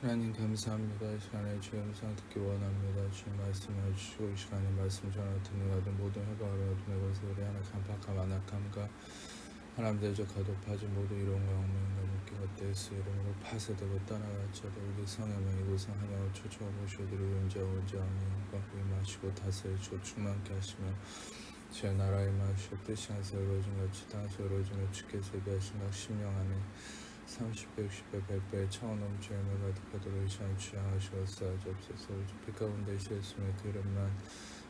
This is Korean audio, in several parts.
하나님 감사합니다. 이 시간에 주의 음성 듣기 원합니다. 주의 말씀을 주시고 이 시간에 말씀 전하는 듣는 가든 모든 회방을 얻은 것을 우리 하나 간파감 안악함과 하나님 대적하도 파지 모두 이론과 영명과 묶기가 떼스 이름으로 파쇄되고 떠나갈지어다. 우리 성에만 이곳은 하나로 초청을 모셔드리고 언제 아니고 임하시고 다스려 주고 충만케 하시며 주의 나라에 임하시고 뜻이 하늘에서 이루어진 같이 땅에서 이루어지며 주께서 예비하신 각 심령 안에 30배, 60배, 100배 차원 넘치며 가득하도록 이 시간 주양하시옵소서. 없어서 빛 가운데 있으며 그 이름만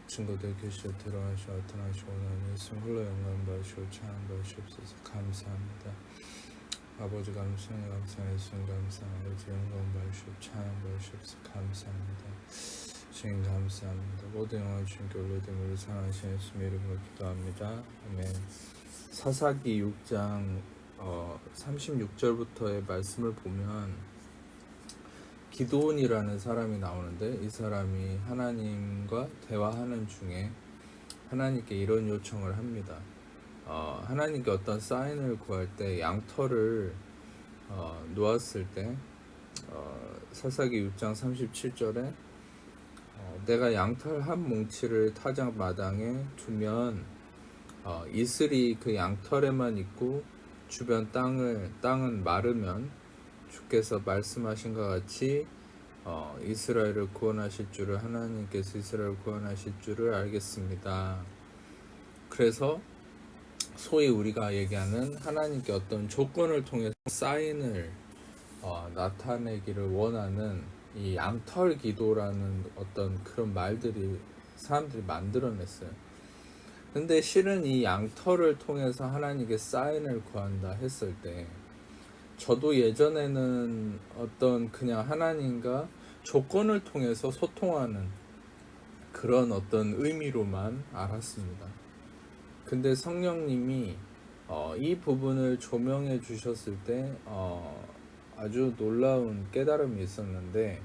증거들 계시어 들어가시고 나타나시고 나니 예수님 홀로 영광 받으시고 찬양 받으시옵소서. 감사합니다. 아버지 감사합니다. 예수님 감사합니다. 아버지 영광 받으시고 찬양 받으시옵소서. 감사합니다. 주님 감사합니다. 모든 영광 주님께 올려드리므로 사랑하신 예수님 이름으로 기도합니다. 아멘. 사사기 6장 36절부터의 말씀을 보면 기드온이라는 사람이 나오는데, 이 사람이 하나님과 대화하는 중에 하나님께 이런 요청을 합니다. 하나님께 어떤 사인을 구할 때 양털을 놓았을 때 사사기 6장 37절에 내가 양털 한 뭉치를 타작 마당에 두면 이슬이 그 양털에만 있고 주변 땅은 마르면 주께서 말씀하신 것 같이 이스라엘을 구원하실 줄을, 하나님께서 이스라엘을 구원하실 줄을 알겠습니다. 그래서 소위 우리가 얘기하는 하나님께 어떤 조건을 통해서 사인을 나타내기를 원하는 이 양털 기도라는 어떤 그런 말들이 사람들이 만들어냈어요. 근데 실은 이 양털을 통해서 하나님께 사인을 구한다 했을 때, 저도 예전에는 어떤 그냥 하나님과 조건을 통해서 소통하는 그런 어떤 의미로만 알았습니다. 근데 성령님이 이 부분을 조명해 주셨을 때 아주 놀라운 깨달음이 있었는데,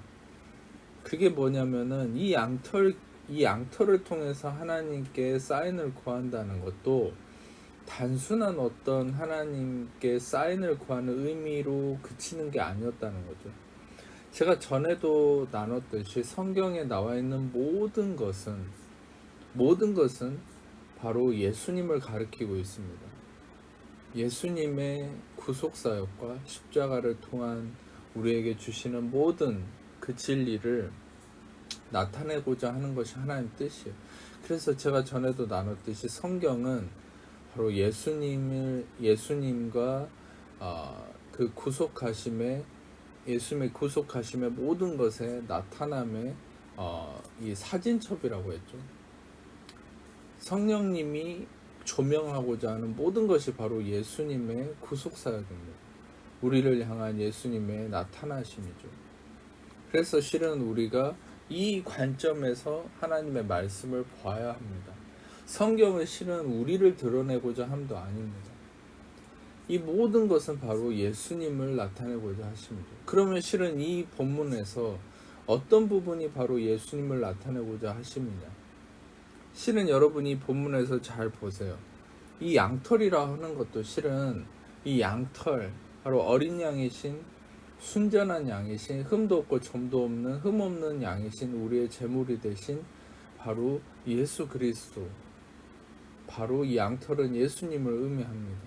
그게 뭐냐면은 이 양털을 통해서 하나님께 사인을 구한다는 것도 단순한 어떤 하나님께 사인을 구하는 의미로 그치는 게 아니었다는 거죠. 제가 전에도 나눴듯이 성경에 나와 있는 모든 것은 바로 예수님을 가리키고 있습니다. 예수님의 구속사역과 십자가를 통한 우리에게 주시는 모든 그 진리를 나타내고자 하는 것이 하나님 뜻이에요. 그래서 제가 전에도 나눴듯이 성경은 바로 예수님과 그 예수님의 구속하심의 모든 것의 나타남의 이 사진첩이라고 했죠. 성령님이 조명하고자 하는 모든 것이 바로 예수님의 구속사역입니다. 우리를 향한 예수님의 나타나심이죠. 그래서 실은 우리가 이 관점에서 하나님의 말씀을 봐야 합니다. 성경은 실은 우리를 드러내고자 함도 아닙니다. 이 모든 것은 바로 예수님을 나타내고자 하십니다. 그러면 실은 이 본문에서 어떤 부분이 바로 예수님을 나타내고자 하십니다. 실은 여러분이 본문에서 잘 보세요. 이 양털이라 하는 것도 실은 이 양털, 바로 어린 양이신, 순전한 양이신, 흠도 없고 점도 없는, 흠 없는 양이신 우리의 제물이 되신 바로 예수 그리스도, 바로 이 양털은 예수님을 의미합니다.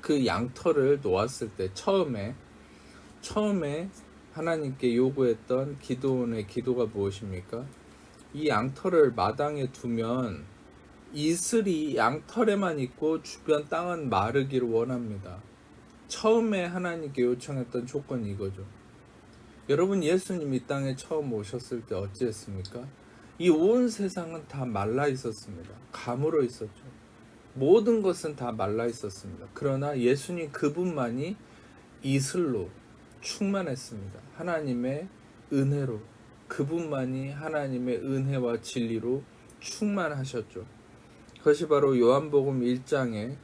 그 양털을 놓았을 때 처음에 하나님께 요구했던 기드온의 기도가 무엇입니까? 이 양털을 마당에 두면 이슬이 양털에만 있고 주변 땅은 마르기를 원합니다. 처음에 하나님께 요청했던 조건이 이거죠. 여러분, 예수님 이 땅에 처음 오셨을 때 어찌했습니까? 이 온 세상은 다 말라 있었습니다. 가물어 있었죠. 모든 것은 다 말라 있었습니다. 그러나 예수님 그분만이 이슬로 충만했습니다. 하나님의 은혜로, 그분만이 하나님의 은혜와 진리로 충만하셨죠. 그것이 바로 요한복음 1장에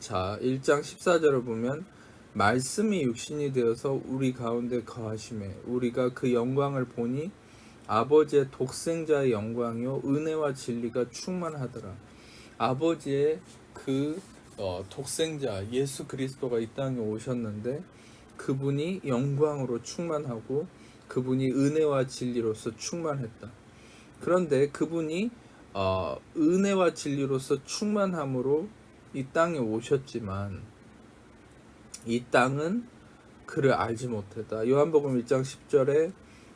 1장 14절을 보면 말씀이 육신이 되어서 우리 가운데 거하심에 우리가 그 영광을 보니 아버지의 독생자의 영광이요 은혜와 진리가 충만하더라. 아버지의 그 독생자 예수 그리스도가 이 땅에 오셨는데 그분이 영광으로 충만하고 그분이 은혜와 진리로서 충만했다. 그런데 그분이 은혜와 진리로서 충만함으로 이 땅에 오셨지만 이 땅은 그를 알지 못했다. 요한복음 1장 10절에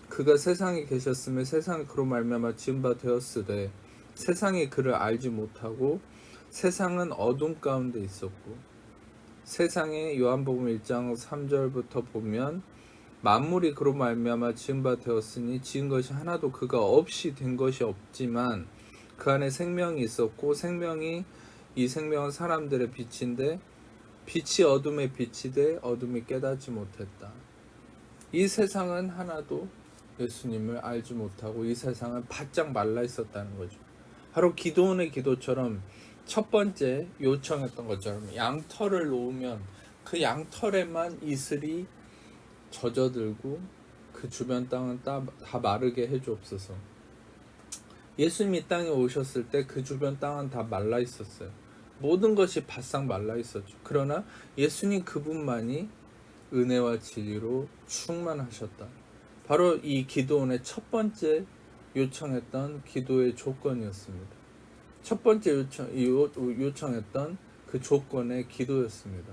그가 세상에 계셨으며 세상이 그로 말미암아 지은 바 되었으되 세상이 그를 알지 못하고 세상은 어둠 가운데 있었고, 세상에 요한복음 1장 3절부터 보면 만물이 그로 말미암아 지은 바 되었으니 지은 것이 하나도 그가 없이 된 것이 없지만 그 안에 생명이 있었고 이 생명은 사람들의 빛인데 빛이 어둠에 비치되 어둠이 깨닫지 못했다. 이 세상은 하나도 예수님을 알지 못하고 이 세상은 바짝 말라 있었다는 거죠. 바로 기도원의 기도처럼 첫 번째 요청했던 것처럼 양털을 놓으면 그 양털에만 이슬이 젖어들고 그 주변 땅은 다 마르게 해주옵소서. 예수님이 이 땅에 오셨을 때 그 주변 땅은 다 말라 있었어요. 모든 것이 바싹 말라 있었죠. 그러나 예수님 그분만이 은혜와 진리로 충만하셨다. 바로 이 기도원의 첫 번째 요청했던 기도의 조건이었습니다. 첫 번째 요청했던 그 조건의 기도였습니다.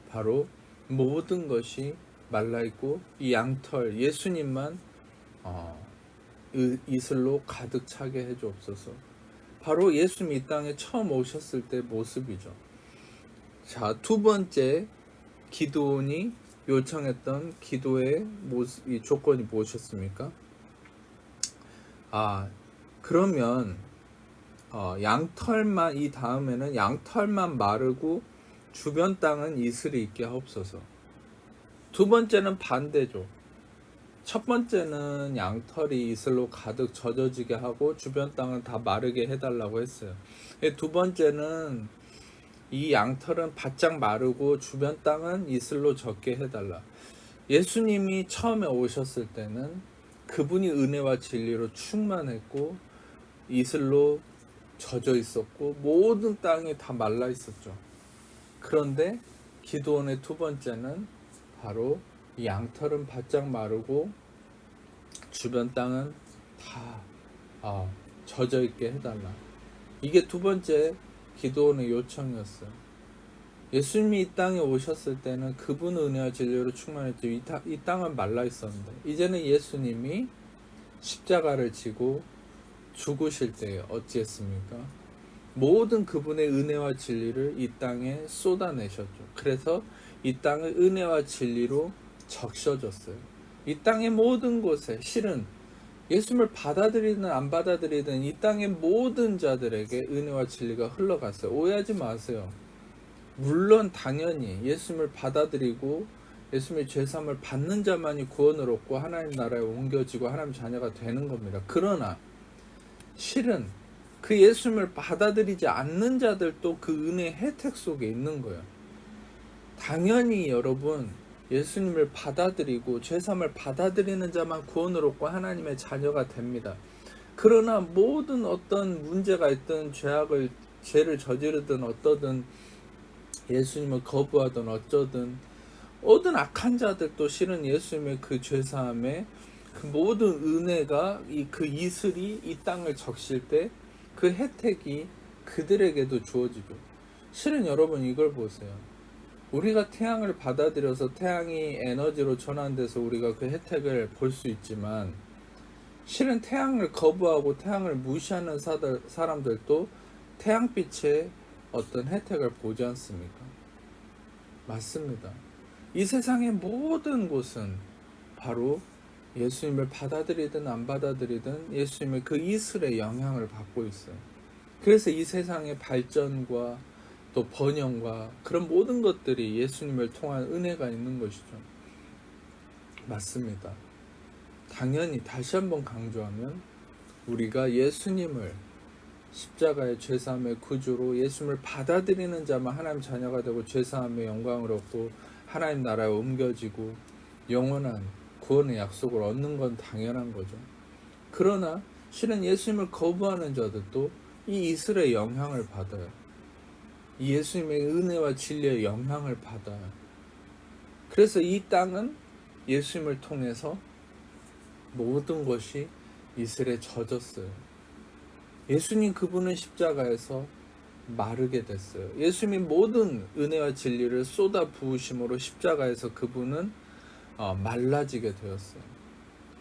바로 모든 것이 말라있고 이 양털 예수님만 이슬로 가득 차게 해주옵소서. 바로 예수님이 이 땅에 처음 오셨을 때 모습이죠. 자, 두 번째 기도원이 요청했던 기도의 이 조건이 무엇이었습니까? 그러면 양털만, 이 다음에는 양털만 마르고 주변 땅은 이슬이 있게 하옵소서. 두 번째는 반대죠. 첫 번째는 양털이 이슬로 가득 젖어지게 하고 주변 땅은 다 마르게 해달라고 했어요. 두 번째는 이 양털은 바짝 마르고 주변 땅은 이슬로 젖게 해달라. 예수님이 처음에 오셨을 때는 그분이 은혜와 진리로 충만했고 이슬로 젖어 있었고 모든 땅이 다 말라 있었죠. 그런데 기도원의 두 번째는 바로 이 양털은 바짝 마르고 주변 땅은 다 젖어 있게 해달라. 이게 두 번째 기도원의 요청이었어요. 예수님이 이 땅에 오셨을 때는 그분 은혜와 진리로 충만했죠. 이 땅은 말라 있었는데 이제는 예수님이 십자가를 지고 죽으실 때 어찌했습니까? 모든 그분의 은혜와 진리를 이 땅에 쏟아내셨죠. 그래서 이 땅의 은혜와 진리로 적셔졌어요. 이 땅의 모든 곳에 실은 예수님을 받아들이든 안 받아들이든 이 땅의 모든 자들에게 은혜와 진리가 흘러갔어요. 오해하지 마세요. 물론 당연히 예수님을 받아들이고 예수님의 죄사함을 받는 자만이 구원을 얻고 하나님 나라에 옮겨지고 하나님 자녀가 되는 겁니다. 그러나 실은 그 예수님을 받아들이지 않는 자들도 그 은혜의 혜택 속에 있는 거예요. 당연히 여러분 예수님을 받아들이고 죄사함을 받아들이는 자만 구원을 얻고 하나님의 자녀가 됩니다. 그러나 모든 어떤 문제가 있든 죄를 저지르든 어떠든 예수님을 거부하든 어쩌든 모든 악한 자들도 실은 예수님의 그 죄사함에 그 모든 은혜가 그 이슬이 이 땅을 적실 때 그 혜택이 그들에게도 주어지고, 실은 여러분 이걸 보세요. 우리가 태양을 받아들여서 태양이 에너지로 전환돼서 우리가 그 혜택을 볼 수 있지만 실은 태양을 거부하고 태양을 무시하는 사람들도 태양빛의 어떤 혜택을 보지 않습니까? 맞습니다. 이 세상의 모든 곳은 바로 예수님을 받아들이든 안 받아들이든 예수님의 그 이슬의 영향을 받고 있어요. 그래서 이 세상의 발전과 또 번영과 그런 모든 것들이 예수님을 통한 은혜가 있는 것이죠. 맞습니다. 당연히 다시 한번 강조하면 우리가 예수님을 십자가의 죄사함의 구주로 예수님을 받아들이는 자만 하나님 자녀가 되고 죄사함의 영광을 얻고 하나님 나라에 옮겨지고 영원한 구원의 약속을 얻는 건 당연한 거죠. 그러나 실은 예수님을 거부하는 자들도 이 이슬의 영향을 받아요. 이 예수님의 은혜와 진리의 영향을 받아요. 그래서 이 땅은 예수님을 통해서 모든 것이 이슬에 젖었어요. 예수님 그분은 십자가에서 마르게 됐어요. 예수님 모든 은혜와 진리를 쏟아 부으심으로 십자가에서 그분은 말라지게 되었어요.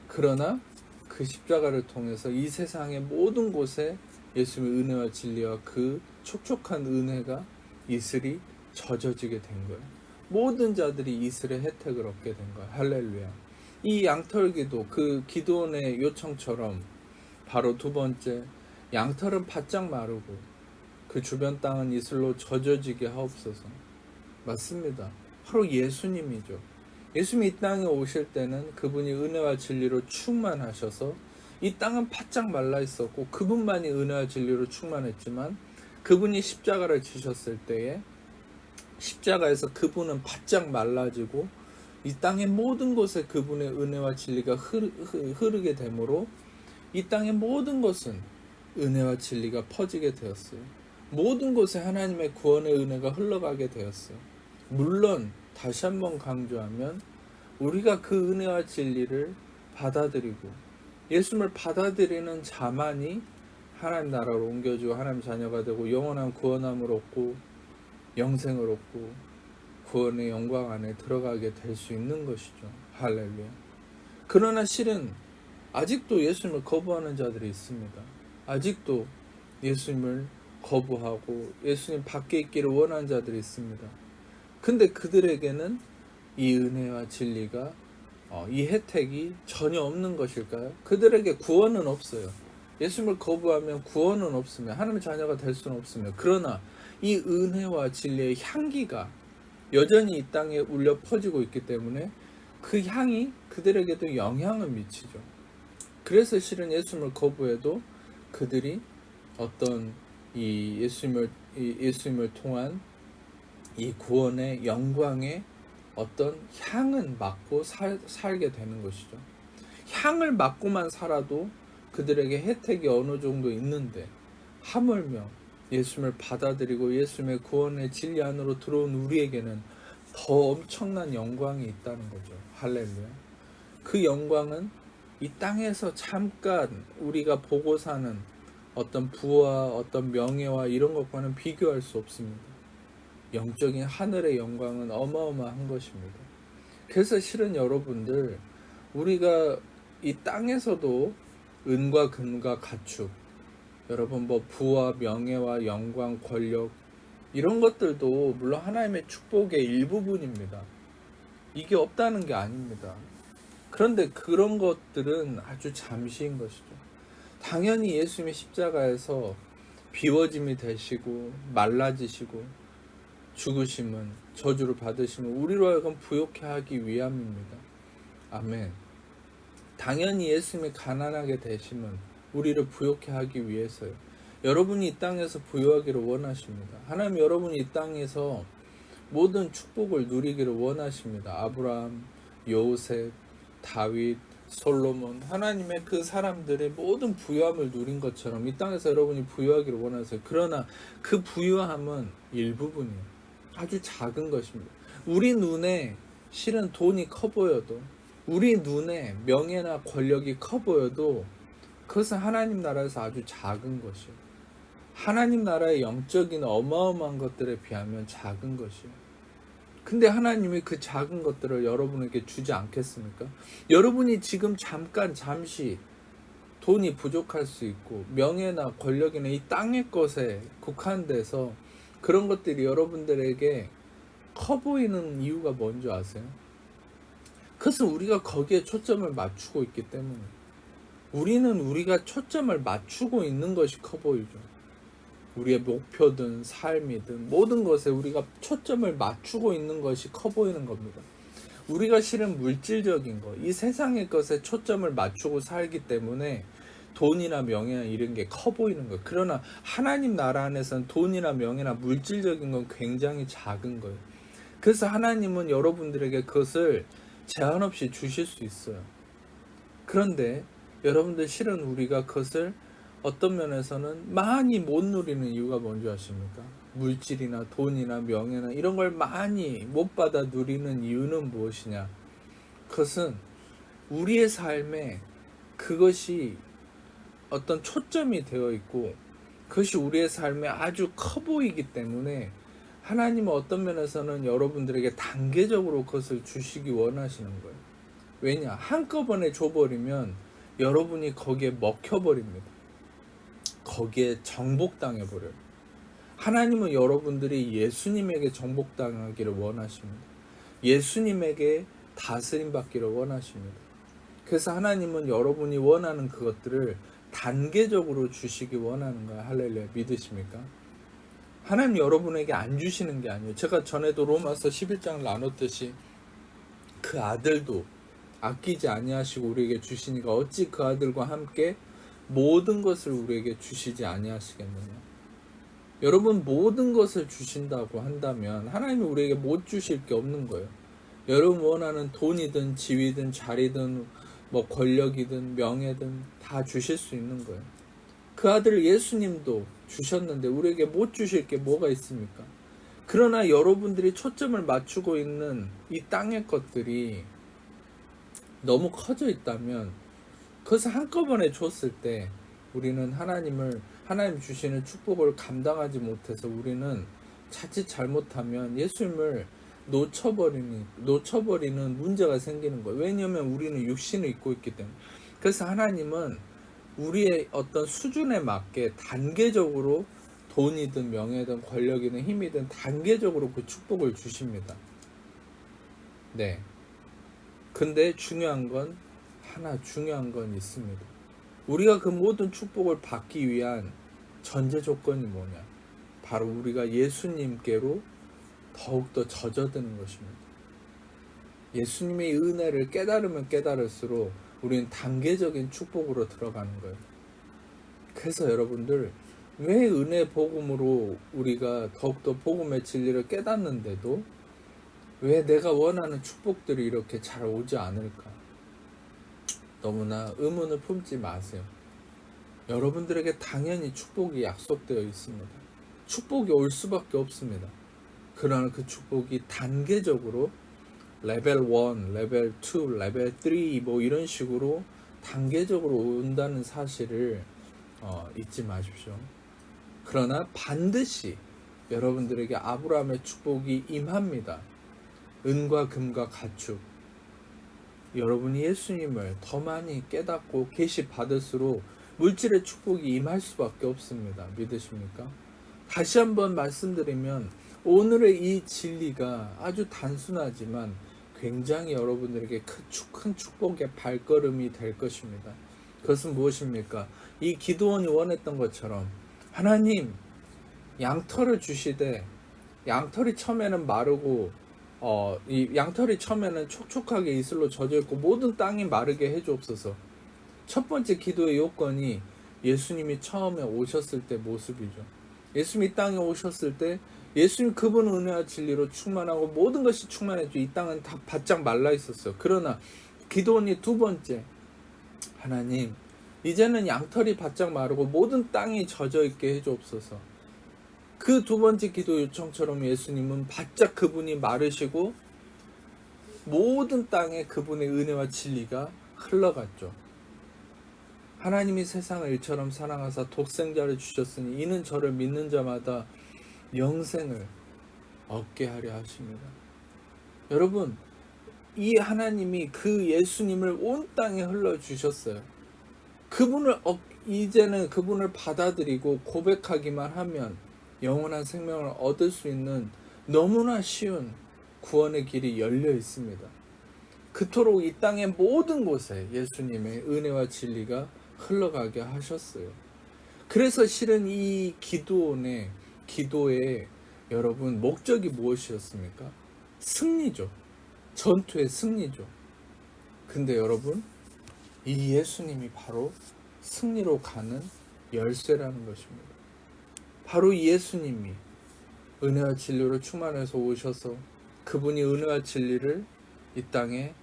그러나 그 십자가를 통해서 이 세상의 모든 곳에 예수님의 은혜와 진리와 그 촉촉한 은혜가 이슬이 젖어지게 된 거예요. 모든 자들이 이슬의 혜택을 얻게 된 거예요. 할렐루야. 이 양털기도 그 기도원의 요청처럼 바로 두 번째, 양털은 바짝 마르고 그 주변 땅은 이슬로 젖어지게 하옵소서. 맞습니다. 바로 예수님이죠. 예수님이 이 땅에 오실 때는 그분이 은혜와 진리로 충만하셔서 이 땅은 바짝 말라 있었고 그분만이 은혜와 진리로 충만했지만 그분이 십자가를 지셨을 때에 십자가에서 그분은 바짝 말라지고 이 땅의 모든 곳에 그분의 은혜와 진리가 흐르게 되므로 이 땅의 모든 것은 은혜와 진리가 퍼지게 되었어요. 모든 곳에 하나님의 구원의 은혜가 흘러가게 되었어요. 물론 다시 한번 강조하면 우리가 그 은혜와 진리를 받아들이고 예수님을 받아들이는 자만이 하나님 나라로 옮겨지고 하나님 자녀가 되고 영원한 구원함을 얻고 영생을 얻고 구원의 영광 안에 들어가게 될 수 있는 것이죠. 할렐루야. 그러나 실은 아직도 예수님을 거부하는 자들이 있습니다. 아직도 예수님을 거부하고 예수님 밖에 있기를 원하는 자들이 있습니다. 근데 그들에게는 이 은혜와 진리가 이 혜택이 전혀 없는 것일까요? 그들에게 구원은 없어요. 예수님을 거부하면 구원은 없으며 하나님의 자녀가 될 수는 없으며 그러나 이 은혜와 진리의 향기가 여전히 이 땅에 울려 퍼지고 있기 때문에 그 향이 그들에게도 영향을 미치죠. 그래서 실은 예수님을 거부해도 그들이 어떤 이 예수님을 통한 이 구원의 영광의 어떤 향은 맡고 살게 되는 것이죠. 향을 맡고만 살아도 그들에게 혜택이 어느 정도 있는데 하물며 예수님을 받아들이고 예수님의 구원의 진리 안으로 들어온 우리에게는 더 엄청난 영광이 있다는 거죠. 할렐루야. 그 영광은 이 땅에서 잠깐 우리가 보고 사는 어떤 부와 어떤 명예와 이런 것과는 비교할 수 없습니다. 영적인 하늘의 영광은 어마어마한 것입니다. 그래서 실은 여러분들 우리가 이 땅에서도 은과 금과 가축 여러분 부와 명예와 영광 권력 이런 것들도 물론 하나님의 축복의 일부분입니다. 이게 없다는 게 아닙니다. 그런데 그런 것들은 아주 잠시인 것이죠. 당연히 예수님이 십자가에서 비워짐이 되시고 말라지시고 죽으심은 저주를 받으심은 우리로 하여금 부욕해 하기 위함입니다. 아멘. 당연히 예수님이 가난하게 되심은 우리를 부욕해 하기 위해서요. 여러분이 이 땅에서 부유하기를 원하십니다. 하나님 여러분이 이 땅에서 모든 축복을 누리기를 원하십니다. 아브라함, 요셉, 다윗, 솔로몬 하나님의 그 사람들의 모든 부유함을 누린 것처럼 이 땅에서 여러분이 부유하기를 원하세요. 그러나 그 부유함은 일부분이에요. 아주 작은 것입니다. 우리 눈에 실은 돈이 커 보여도 우리 눈에 명예나 권력이 커 보여도 그것은 하나님 나라에서 아주 작은 것이에요. 하나님 나라의 영적인 어마어마한 것들에 비하면 작은 것이에요. 근데 하나님이 그 작은 것들을 여러분에게 주지 않겠습니까? 여러분이 지금 잠시 돈이 부족할 수 있고 명예나 권력이나 이 땅의 것에 국한돼서 그런 것들이 여러분들에게 커 보이는 이유가 뭔지 아세요? 그것은 우리가 거기에 초점을 맞추고 있기 때문에 우리는 우리가 초점을 맞추고 있는 것이 커 보이죠. 우리의 목표든 삶이든 모든 것에 우리가 초점을 맞추고 있는 것이 커 보이는 겁니다. 우리가 실은 물질적인 것, 이 세상의 것에 초점을 맞추고 살기 때문에 돈이나 명예나 이런 게 커 보이는 거예요. 그러나 하나님 나라 안에서는 돈이나 명예나 물질적인 건 굉장히 작은 거예요. 그래서 하나님은 여러분들에게 그것을 제한 없이 주실 수 있어요. 그런데 여러분들 실은 우리가 그것을 어떤 면에서는 많이 못 누리는 이유가 뭔지 아십니까? 물질이나 돈이나 명예나 이런 걸 많이 못 받아 누리는 이유는 무엇이냐? 그것은 우리의 삶에 그것이 어떤 초점이 되어 있고 그것이 우리의 삶에 아주 커 보이기 때문에 하나님은 어떤 면에서는 여러분들에게 단계적으로 그것을 주시기 원하시는 거예요. 왜냐? 한꺼번에 줘버리면 여러분이 거기에 먹혀버립니다. 거기에 정복당해버려요. 하나님은 여러분들이 예수님에게 정복당하기를 원하십니다. 예수님에게 다스림 받기를 원하십니다. 그래서 하나님은 여러분이 원하는 그것들을 단계적으로 주시기 원하는 거야. 할렐루야. 믿으십니까? 하나님 여러분에게 안 주시는 게 아니에요. 제가 전에도 로마서 11장을 나눴듯이 그 아들도 아끼지 아니하시고 우리에게 주시니까 어찌 그 아들과 함께 모든 것을 우리에게 주시지 아니하시겠느냐. 여러분 모든 것을 주신다고 한다면 하나님이 우리에게 못 주실 게 없는 거예요. 여러분 원하는 돈이든 지위든 자리든 뭐 권력이든 명예든 다 주실 수 있는 거예요. 그 아들 예수님도 주셨는데 우리에게 못 주실 게 뭐가 있습니까? 그러나 여러분들이 초점을 맞추고 있는 이 땅의 것들이 너무 커져 있다면 그것을 한꺼번에 줬을 때 우리는 하나님 주시는 축복을 감당하지 못해서 우리는 자칫 잘못하면 예수님을 놓쳐버리는 문제가 생기는 거예요. 왜냐하면 우리는 육신을 입고 있기 때문에. 그래서 하나님은 우리의 어떤 수준에 맞게 단계적으로 돈이든 명예든 권력이든 힘이든 단계적으로 그 축복을 주십니다. 네. 근데 중요한 건 있습니다. 우리가 그 모든 축복을 받기 위한 전제 조건이 뭐냐? 바로 우리가 예수님께로 더욱더 젖어드는 것입니다. 예수님의 은혜를 깨달으면 깨달을수록 우리는 단계적인 축복으로 들어가는 거예요. 그래서 여러분들 왜 은혜 복음으로 우리가 더욱더 복음의 진리를 깨닫는데도 왜 내가 원하는 축복들이 이렇게 잘 오지 않을까? 너무나 의문을 품지 마세요. 여러분들에게 당연히 축복이 약속되어 있습니다. 축복이 올 수밖에 없습니다. 그러나 그 축복이 단계적으로 레벨 1, 레벨 2, 레벨 3 뭐 이런 식으로 단계적으로 온다는 사실을 잊지 마십시오. 그러나 반드시 여러분들에게 아브라함의 축복이 임합니다. 은과 금과 가축. 여러분이 예수님을 더 많이 깨닫고 계시 받을수록 물질의 축복이 임할 수밖에 없습니다. 믿으십니까? 다시 한번 말씀드리면 오늘의 이 진리가 아주 단순하지만 굉장히 여러분들에게 큰 축복의 발걸음이 될 것입니다. 그것은 무엇입니까? 이 기도원이 원했던 것처럼 하나님 양털을 주시되 양털이 처음에는 마르고 이 양털이 처음에는 촉촉하게 이슬로 젖어 있고 모든 땅이 마르게 해주옵소서. 첫 번째 기도의 요건이 예수님이 처음에 오셨을 때 모습이죠. 예수님이 이 땅에 오셨을 때 예수님 그분 은혜와 진리로 충만하고 모든 것이 충만했죠. 이 땅은 다 바짝 말라 있었어요. 그러나 기도원이 두 번째, 하나님 이제는 양털이 바짝 마르고 모든 땅이 젖어 있게 해주옵소서. 그 두 번째 기도 요청처럼 예수님은 바짝 그분이 마르시고 모든 땅에 그분의 은혜와 진리가 흘러갔죠. 하나님이 세상을 일처럼 사랑하사 독생자를 주셨으니 이는 저를 믿는 자마다 영생을 얻게 하려 하십니다. 여러분, 이 하나님이 그 예수님을 온 땅에 흘러주셨어요. 이제는 그분을 받아들이고 고백하기만 하면 영원한 생명을 얻을 수 있는 너무나 쉬운 구원의 길이 열려 있습니다. 그토록 이 땅의 모든 곳에 예수님의 은혜와 진리가 흘러가게 하셨어요. 그래서 실은 이 기도의 여러분 목적이 무엇이었습니까? 승리죠. 전투의 승리죠. 근데 여러분 이 예수님이 바로 승리로 가는 열쇠라는 것입니다. 바로 예수님이 은혜와 진리로 충만해서 오셔서 그분이 은혜와 진리를 이 땅에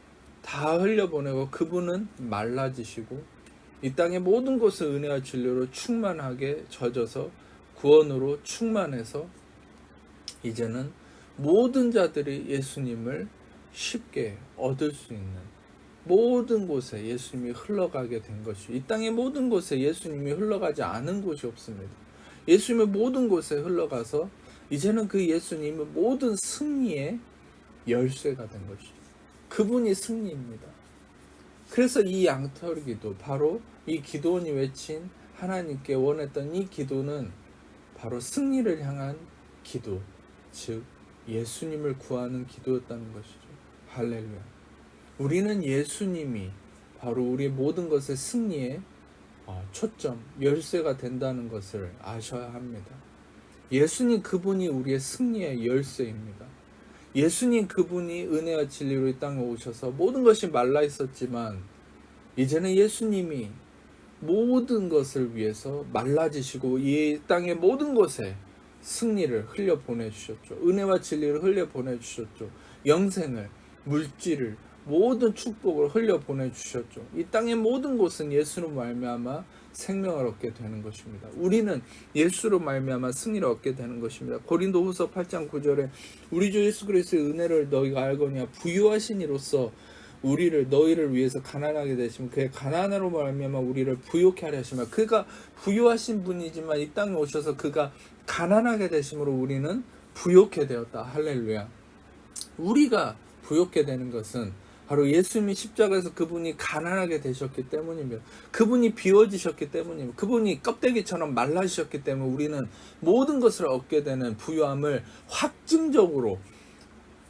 다 흘려보내고 그분은 말라지시고 이 땅의 모든 곳을 은혜와 진리로 충만하게 젖어서 구원으로 충만해서 이제는 모든 자들이 예수님을 쉽게 얻을 수 있는 모든 곳에 예수님이 흘러가게 된 것이, 이 땅의 모든 곳에 예수님이 흘러가지 않은 곳이 없습니다. 예수님의 모든 곳에 흘러가서 이제는 그 예수님의 모든 승리의 열쇠가 된 것이죠. 그분이 승리입니다. 그래서 이 양털기도, 바로 이 기도원이 외친 하나님께 원했던 이 기도는 바로 승리를 향한 기도, 즉 예수님을 구하는 기도였다는 것이죠. 할렐루야. 우리는 예수님이 바로 우리의 모든 것의 승리의 초점, 열쇠가 된다는 것을 아셔야 합니다. 예수님 그분이 우리의 승리의 열쇠입니다. 예수님 그분이 은혜와 진리로 이 땅에 오셔서 모든 것이 말라 있었지만 이제는 예수님이 모든 것을 위해서 말라지시고 이 땅의 모든 곳에 승리를 흘려 보내주셨죠. 은혜와 진리를 흘려 보내주셨죠. 영생을, 물질을, 모든 축복을 흘려 보내주셨죠. 이 땅의 모든 곳은 예수로 말미암아 생명을 얻게 되는 것입니다. 우리는 예수로 말미암아 승리를 얻게 되는 것입니다. 고린도후서 8장 9절에 우리 주 예수 그리스도의 은혜를 너희가 알거니와 부유하신 이로써 너희를 위해서 가난하게 되시면 그의 가난으로 말미암아 우리를 부요케 하려 하시며, 그가 부유하신 분이지만 이 땅에 오셔서 그가 가난하게 되심으로 우리는 부요케 되었다. 할렐루야. 우리가 부요케 되는 것은 바로 예수님이 십자가에서 그분이 가난하게 되셨기 때문이며, 그분이 비워지셨기 때문이며, 그분이 껍데기처럼 말라지셨기 때문에 우리는 모든 것을 얻게 되는 부유함을 확증적으로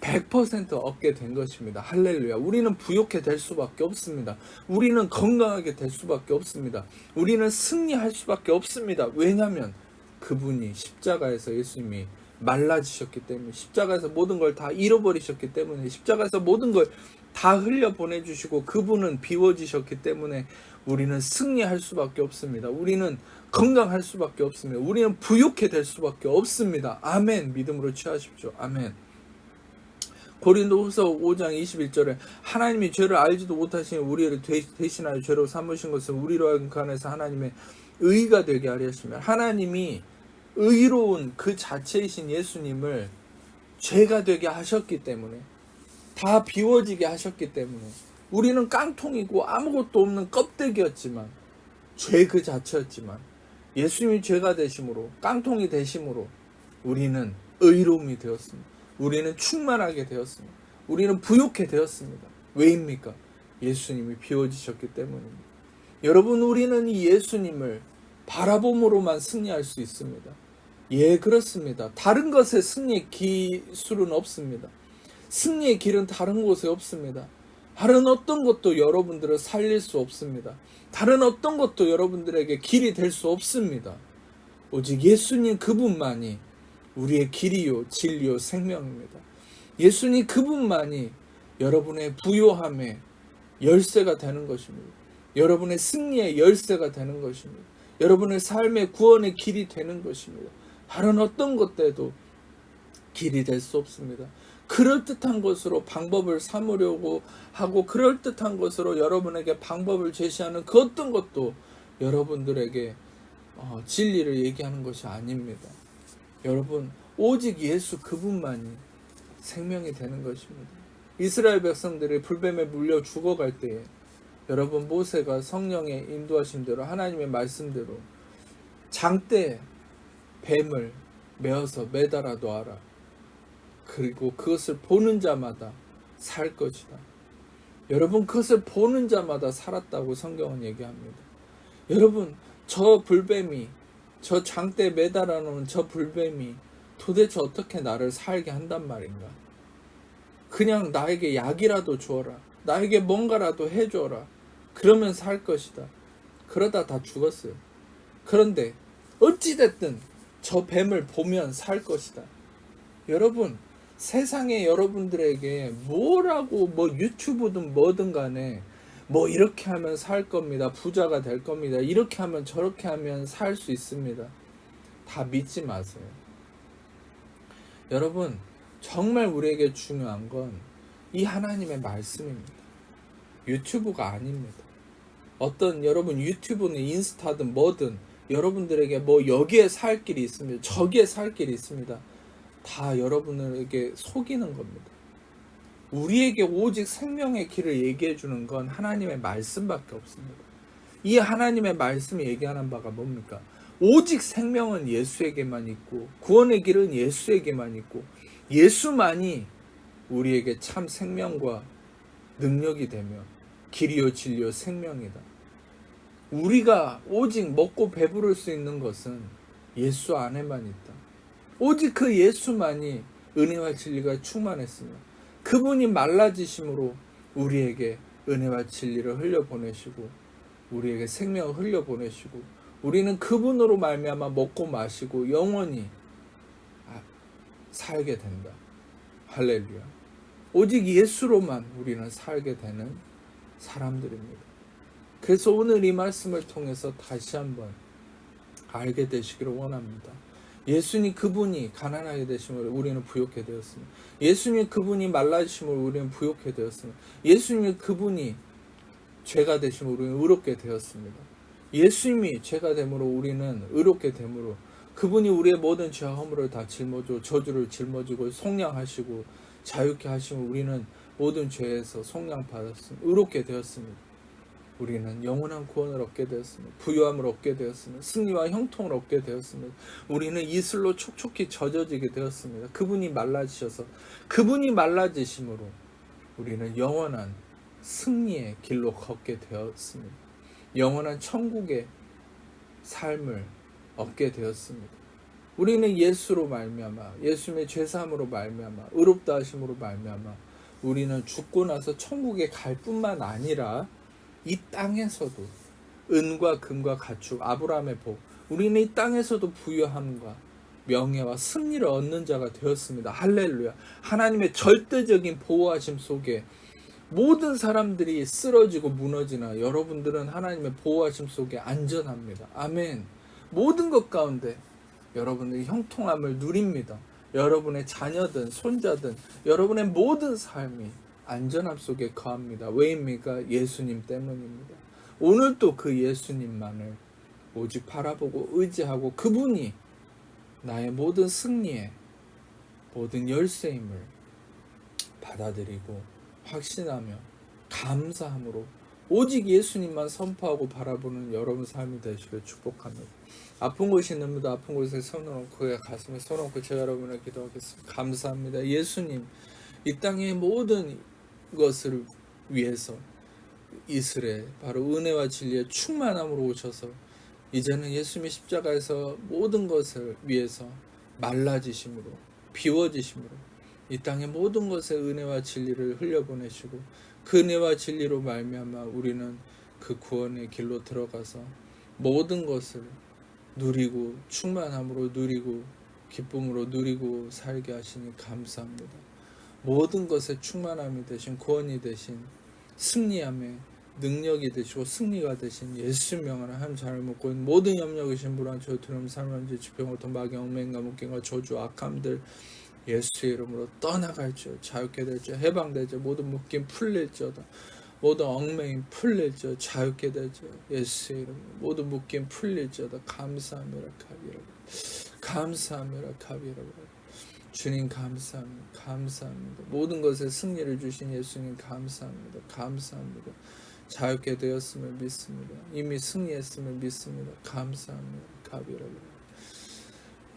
100% 얻게 된 것입니다. 할렐루야. 우리는 부요케 될 수밖에 없습니다. 우리는 건강하게 될 수밖에 없습니다. 우리는 승리할 수밖에 없습니다. 왜냐하면 그분이 십자가에서 예수님이 말라지셨기 때문에, 십자가에서 모든 걸 다 잃어버리셨기 때문에, 십자가에서 모든 걸 다 흘려 보내주시고 그분은 비워지셨기 때문에 우리는 승리할 수밖에 없습니다. 우리는 건강할 수밖에 없습니다. 우리는 부요케 될 수밖에 없습니다. 아멘. 믿음으로 취하십시오. 아멘. 고린도후서 5장 21절에 하나님이 죄를 알지도 못하시니 우리를 대신하여 죄로 삼으신 것은 우리로 하여금 그 안에서 하나님의 의가 되게 하려 하시며, 하나님이 의로운 그 자체이신 예수님을 죄가 되게 하셨기 때문에, 다 비워지게 하셨기 때문에, 우리는 깡통이고 아무것도 없는 껍데기였지만, 죄 그 자체였지만 예수님이 죄가 되심으로, 깡통이 되심으로 우리는 의로움이 되었습니다. 우리는 충만하게 되었습니다. 우리는 부요케 되었습니다. 왜입니까? 예수님이 비워지셨기 때문입니다. 여러분, 우리는 이 예수님을 바라봄으로만 승리할 수 있습니다. 예, 그렇습니다. 다른 것에 승리의 기술은 없습니다. 승리의 길은 다른 곳에 없습니다. 다른 어떤 것도 여러분들을 살릴 수 없습니다. 다른 어떤 것도 여러분들에게 길이 될 수 없습니다. 오직 예수님 그분만이 우리의 길이요, 진리요, 생명입니다. 예수님 그분만이 여러분의 부요함의 열쇠가 되는 것입니다. 여러분의 승리의 열쇠가 되는 것입니다. 여러분의 삶의 구원의 길이 되는 것입니다. 다른 어떤 것들도 길이 될 수 없습니다. 그럴듯한 것으로 방법을 삼으려고 하고, 그럴듯한 것으로 여러분에게 방법을 제시하는 그 어떤 것도 여러분들에게 진리를 얘기하는 것이 아닙니다. 여러분, 오직 예수 그분만이 생명이 되는 것입니다. 이스라엘 백성들이 불뱀에 물려 죽어갈 때에 여러분, 모세가 성령의 인도하심대로, 하나님의 말씀대로 장대에 뱀을 메어서 매달아 놓아라. 그리고 그것을 보는 자마다 살 것이다. 여러분, 그것을 보는 자마다 살았다고 성경은 얘기합니다. 여러분, 저 불뱀이, 저 장대에 매달아 놓은 저 불뱀이 도대체 어떻게 나를 살게 한단 말인가? 그냥 나에게 약이라도 주어라. 나에게 뭔가라도 해줘라. 그러면 살 것이다. 그러다 다 죽었어요. 그런데 어찌됐든 저 뱀을 보면 살 것이다. 여러분, 세상에 여러분들에게 뭐라고, 유튜브든 뭐든 간에 이렇게 하면 살 겁니다. 부자가 될 겁니다. 이렇게 하면 저렇게 하면 살 수 있습니다. 다 믿지 마세요. 여러분, 정말 우리에게 중요한 건 이 하나님의 말씀입니다. 유튜브가 아닙니다. 어떤 여러분 유튜브는 인스타든 뭐든 여러분들에게 여기에 살 길이 있습니다. 저기에 살 길이 있습니다. 다 여러분에게 속이는 겁니다. 우리에게 오직 생명의 길을 얘기해 주는 건 하나님의 말씀밖에 없습니다. 이 하나님의 말씀이 얘기하는 바가 뭡니까? 오직 생명은 예수에게만 있고 구원의 길은 예수에게만 있고 예수만이 우리에게 참 생명과 능력이 되며 길이요 진리요 생명이다. 우리가 오직 먹고 배부를 수 있는 것은 예수 안에만 있다. 오직 그 예수만이 은혜와 진리가 충만했으며 그분이 말라지심으로 우리에게 은혜와 진리를 흘려보내시고 우리에게 생명을 흘려보내시고 우리는 그분으로 말미암아 먹고 마시고 영원히 살게 된다. 할렐루야. 오직 예수로만 우리는 살게 되는 사람들입니다. 그래서 오늘 이 말씀을 통해서 다시 한번 알게 되시기를 원합니다. 예수님 그분이 가난하게 되심으로 우리는 부욕해 되었습니다. 예수님 그분이 말라지심으로 우리는 부욕해 되었습니다. 예수님 그분이 죄가 되심으로 우리는 의롭게 되었습니다. 예수님이 죄가 됨으로 우리는 의롭게 됨으로 그분이 우리의 모든 죄와 허물을 다 짊어지고 저주를 짊어지고 속량하시고 자유케 하시면 우리는 모든 죄에서 속량받았습니다. 의롭게 되었습니다. 우리는 영원한 구원을 얻게 되었습니다. 부유함을 얻게 되었습니다. 승리와 형통을 얻게 되었습니다. 우리는 이슬로 촉촉히 젖어지게 되었습니다. 그분이 말라지셔서 그분이 말라지심으로 우리는 영원한 승리의 길로 걷게 되었습니다. 영원한 천국의 삶을 얻게 되었습니다. 우리는 예수로 말미암아 예수님의 죄사함으로 말미암아 의롭다 하심으로 말미암아 우리는 죽고 나서 천국에 갈 뿐만 아니라 이 땅에서도 은과 금과 가축 아브라함의 복 우리는 이 땅에서도 부유함과 명예와 승리를 얻는 자가 되었습니다. 할렐루야. 하나님의 절대적인 보호하심 속에 모든 사람들이 쓰러지고 무너지나 여러분들은 하나님의 보호하심 속에 안전합니다. 아멘. 모든 것 가운데 여러분들이 형통함을 누립니다. 여러분의 자녀든 손자든 여러분의 모든 삶이 안전함 속에 거합니다. 왜입니까? 예수님 때문입니다. 오늘도 그 예수님만을 오직 바라보고 의지하고 그분이 나의 모든 승리의 모든 열쇠임을 받아들이고 확신하며 감사함으로 오직 예수님만 선포하고 바라보는 여러분 삶이 되시길 축복합니다. 아픈 곳이 있는데 아픈 곳에 손을 얹고 그의 가슴에 손을 얹고 제가 여러분을 기도하겠습니다. 감사합니다. 예수님 이 땅의 모든 것을 위해서 이스라엘 바로 은혜와 진리의 충만함으로 오셔서 이제는 예수님의 십자가에서 모든 것을 위해서 말라지심으로 비워지심으로 이 땅의 모든 것에 은혜와 진리를 흘려보내시고 그 은혜와 진리로 말미암아 우리는 그 구원의 길로 들어가서 모든 것을 누리고 충만함으로 누리고 기쁨으로 누리고 살게 하시니 감사합니다. 모든 것에 충만함이 되신 구원이 되신 승리함의 능력이 되시고 승리가 되신 예수 명을 한 잔을 먹고 모든 염려하신 불안처 두려움 살만지 지병 고통 마귀 얽매임과 묶임과 저주 악함들 예수의 이름으로 떠나갈지어 자유케 될지어 해방될지어 모든 묶임 풀릴지어다 모든 얽매임 풀릴지어 자유케 될지어 예수의 이름으로 모든 묶임 풀릴지어다 감사합니다 감사합니다 주님 감사합니다. 감사합니다. 모든 것에 승리를 주신 예수님 감사합니다. 감사합니다. 자유케 되었음을 믿습니다. 이미 승리했음을 믿습니다. 감사합니다. 가비라고.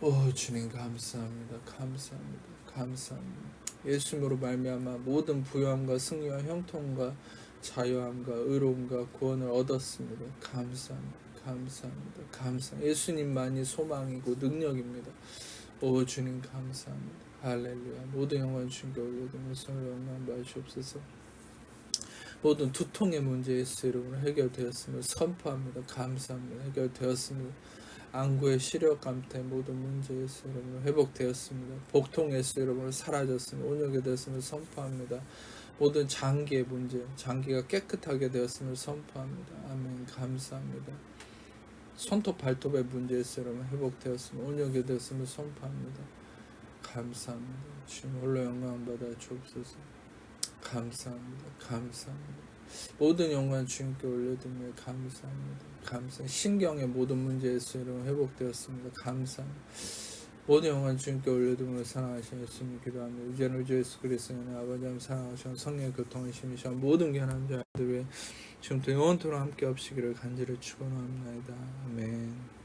오 주님 감사합니다. 감사합니다. 감사합니다. 예수님으로 말미암아 모든 부요함과 승리와 형통과 자유함과 의로움과 구원을 얻었습니다. 감사합니다. 감사합니다. 감사. 예수님만이 소망이고 능력입니다. 오 주님 감사합니다. 할렐루야. 모든 영광 주님께 올려드리며 손을 영광 받으시옵소서. 모든 두통의 문제 예수 이름으로 해결되었음을 선포합니다. 감사합니다. 해결되었습니다. 안구의 시력 감퇴 모든 문제 예수 이름으로 회복되었습니다. 복통 예수 이름으로 사라졌습니다. 온유하게 되었음을 선포합니다. 모든 장기의 문제 장기가 깨끗하게 되었음을 선포합니다. 아멘. 감사합니다. 손톱 발톱의 문제 있으면 회복되었으면 온유하게 되었음을 선포합니다. 감사합니다. 주님 홀로 영광 받아 주옵소서. 감사합니다. 감사합니다. 모든 영광 주님께 올려드리며 감사합니다. 감사. 신경의 모든 문제 있으면 회복되었습니다. 감사합니다. 모든 영광 주님께 올려드리며 사랑하시는 예수님 기도합니다. 이제는 우리 주 예수 그리스도의 은혜, 아버지 하나님 사랑하시는 성령의 교통하심이시여 모든 귀한 자들 위해 지금부터 영원토록 함께 없시기를 간절히 축원합니다. 아멘.